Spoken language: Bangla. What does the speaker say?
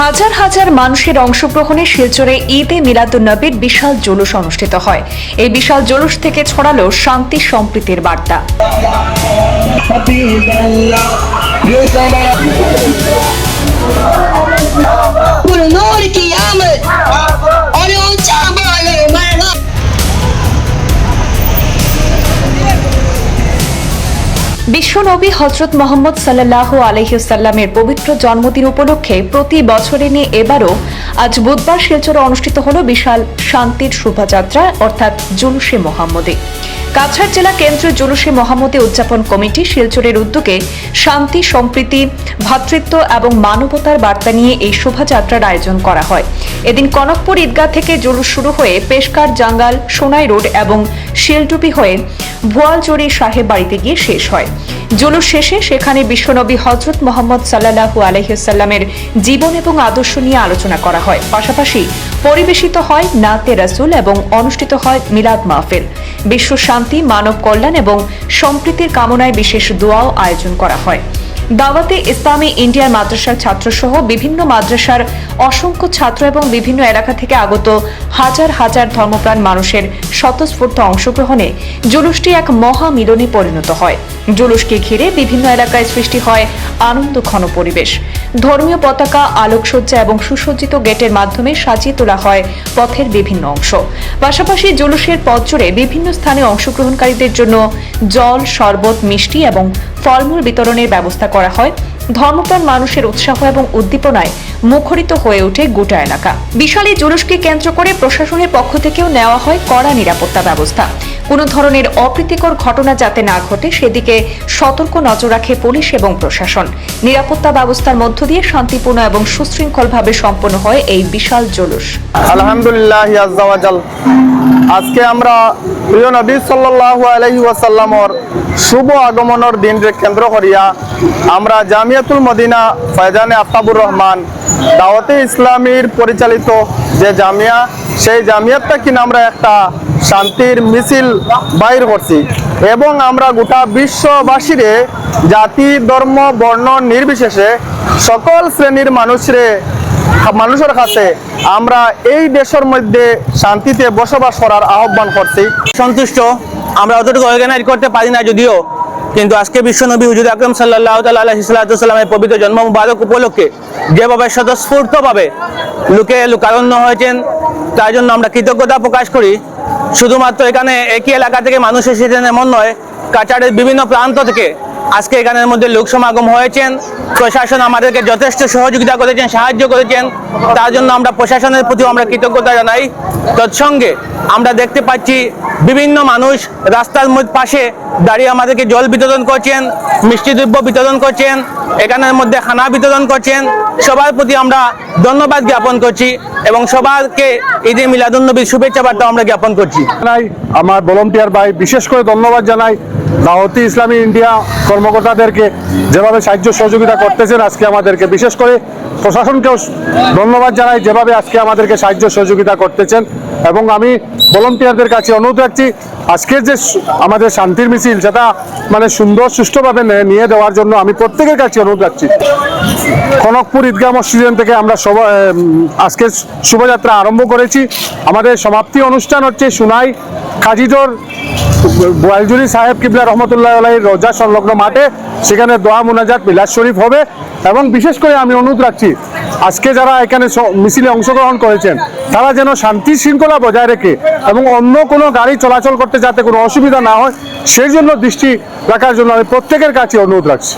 হাজার হাজার মানুষের অংশগ্রহণে শিলচরে ঈদে মিলাদুন্নবীর বিশাল জুলুস অনুষ্ঠিত হয়। এই বিশাল জুলুস থেকে ছড়ালো শান্তি সম্প্রীতির বার্তা। বিশ্বনবী হযরত মুহাম্মদ সাল্লাল্লাহু আলাইহি ওয়াসাল্লামের পবিত্র জন্মদিন উপলক্ষে প্রতি বছরের নিয়ে এবারও আজ বুধবার শিলচরে অনুষ্ঠিত হলো বিশাল শান্তির শোভাযাত্রা অর্থাৎ জুলুসে মোহাম্মদী। কাছাড় জেলা কেন্দ্রীয় জুলুসে মোহাম্মদী উদযাপন কমিটি শিলচরের উদ্যোগে শান্তি সম্প্রীতি ভ্রাতৃত্ব এবং মানবতার বার্তা নিয়ে এই শোভাযাত্রার আয়োজন করা হয়। এদিন কনকপুর ঈদগাহ থেকে জুলুস শুরু হয়ে পেশকার জাঙ্গাল সোনাই রোড এবং শিলডুবি হয়ে ভুয়ালজড়ি সাহেব বাড়িতে গিয়ে শেষ হয়। জুলুস শেষে সেখানে বিশ্বনবী হযরত মুহাম্মদ সাল্লাল্লাহু আলাইহি ওয়াসাল্লামের জীবন এবং আদর্শ নিয়ে আলোচনা করা হয়। পাশাপাশি পরিবেশিত হয় নাতে রাসূল এবং অনুষ্ঠিত হয় মিলাদ মাহফিল। বিশ্ব শান্তি, মানব কল্যাণ এবং সম্প্রীতির কামনায় বিশেষ দোয়াও আয়োজন করা হয়। দাওয়াতে ইসলামী ইন্ডিয়ার মাদ্রাসার ছাত্রসহ বিভিন্ন মাদ্রাসার অসংখ্য ছাত্র এবং বিভিন্ন এলাকা থেকে আগত হাজার হাজার ধর্মপ্রাণ মানুষের স্বতঃস্ফূর্ত অংশগ্রহণে জুলুসটি এক মহা মিলনে পরিণত হয়। জুলুসকে ঘিরে বিভিন্ন এলাকায় সৃষ্টি হয় আনন্দঘন পরিবেশ। ধর্মীয় পতাকা, আলোকসজ্জা এবং সুসজ্জিত গেটের মাধ্যমে সাজিয়ে তোলা হয় পথের বিভিন্ন অংশ। পাশাপাশি জুলুসের পথ জুড়ে বিভিন্ন স্থানে অংশগ্রহণকারীদের জন্য জল, শরবত, মিষ্টি এবং ফলমূল বিতরণের ব্যবস্থা করা হয়। ধর্মপ্রাণ মানুষের উৎসাহ এবং উদ্দীপনায় মুখরিত হয়ে ওঠে গোটা এলাকা। বিশাল এই জুলুসকে কেন্দ্র করে প্রশাসনের পক্ষ থেকেও নেওয়া হয় কড়া নিরাপত্তা ব্যবস্থা। কোনো ধরনের অপ্রীতিকর ঘটনা যাতে না ঘটে সেদিকে সতর্ক নজর রাখে পুলিশ এবং প্রশাসন। নিরাপত্তা ব্যবস্থার মধ্য দিয়ে শান্তিপূর্ণ এবং সুশৃঙ্খলভাবে সম্পন্ন হয় এই বিশাল জুলুস। আলহামদুলিল্লাহ আজ্জা ওয়া জাল। আজকে আমরা প্রিয় নবী সাল্লাল্লাহু আলাইহি ওয়াসাল্লামর শুভ আগমনের দিনকে কেন্দ্র করিয়া আমরা জামিয়াতুল মদিনা ফয়জানে আফতাবুর রহমান দাওয়াতে ইসলামীর পরিচালিত যে জামিয়া, সেই জামিয়াতটা কিনা আমরা একটা শান্তির মিছিল বাইর করছি এবং আমরা গোটা বিশ্ববাসীরে জাতি, ধর্ম, বর্ণ নির্বিশেষে সকল শ্রেণীর মানুষের কাছে আমরা এই দেশের মধ্যে শান্তিতে বসবাস করার আহ্বান করছি। সন্তুষ্ট আমরা অতটুকু অর্গানাইজ করতে পারি না যদিও, কিন্তু আজকে বিশ্বনবী হুজুর আকরাম সাল্লাল্লাহু তাআলা আলাইহি সাল্লামের পবিত্র জন্ম মুবারক উপলক্ষে যেভাবে স্বতঃস্ফূর্তভাবে লোকে লোকারণ্য হয়েছেন তার জন্য আমরা কৃতজ্ঞতা প্রকাশ করি। শুধুমাত্র এখানে একই এলাকা থেকে মানুষ এসেছেন এমন নয়, কাছাড়ের বিভিন্ন প্রান্ত থেকে আজকে এখানের মধ্যে লোক সমাগম হয়েছেন। প্রশাসন আমাদেরকে যথেষ্ট সহযোগিতা করেছেন, সাহায্য করেছেন, তার জন্য আমরা প্রশাসনের প্রতি আমরা কৃতজ্ঞতা জানাই। তৎসঙ্গে আমরা দেখতে পাচ্ছি বিভিন্ন মানুষ রাস্তার পাশে দাঁড়িয়ে আমাদেরকে জল বিতরণ করছেন, মিষ্টি দ্রব্য বিতরণ করছেন, এখানের মধ্যে খানা বিতরণ করছেন। সবার প্রতি আমরা ধন্যবাদ জ্ঞাপন করছি এবং সবাইকে ঈদে মিলাদুন্নবীর শুভেচ্ছা বার্তা আমরা জ্ঞাপন করছি। আমার ভলান্টিয়ার ভাই বিশেষ করে ধন্যবাদ জানাই দাওয়াতে ইসলামী ইন্ডিয়া কর্মকর্তাদেরকে যেভাবে সাহায্য সহযোগিতা করতেছেন আজকে আমাদেরকে, বিশেষ করে প্রশাসনকেও ধন্যবাদ জানাই যেভাবে আজকে আমাদেরকে সাহায্য সহযোগিতা করতেছেন। এবং আমি ভলান্টিয়ারদের কাছে অনুরোধ রাখছি আজকের যে আমাদের শান্তির মিছিল সেটা সুন্দর সুষ্ঠুভাবে নিয়ে দেওয়ার জন্য আমি প্রত্যেকের কাছে অনুরোধ রাখছি। কনকপুর ঈদগাহ মসজিদ থেকে আমরা আজকের শোভাযাত্রা আরম্ভ করেছি। আমাদের সমাপ্তি অনুষ্ঠান হচ্ছে সুনাই কাজীদর ভুয়ালজড়ি সাহেব কিবলা রহমতুল্লাহ আলাইহির রোজা সংলগ্ন মাঠে, সেখানে দোয়া মুনাজাত মিলাদ শরীফ হবে। এবং বিশেষ করে আমি অনুরোধ রাখছি আজকে যারা এখানে মিছিলে অংশগ্রহণ করেছেন তারা যেন শান্তি শৃঙ্খলা বজায় রেখে এবং অন্য কোনো গাড়ি চলাচল করতে যাতে কোনো অসুবিধা না হয় সেই জন্য দৃষ্টি রাখার জন্য আমি প্রত্যেকের কাছে অনুরোধ রাখছি।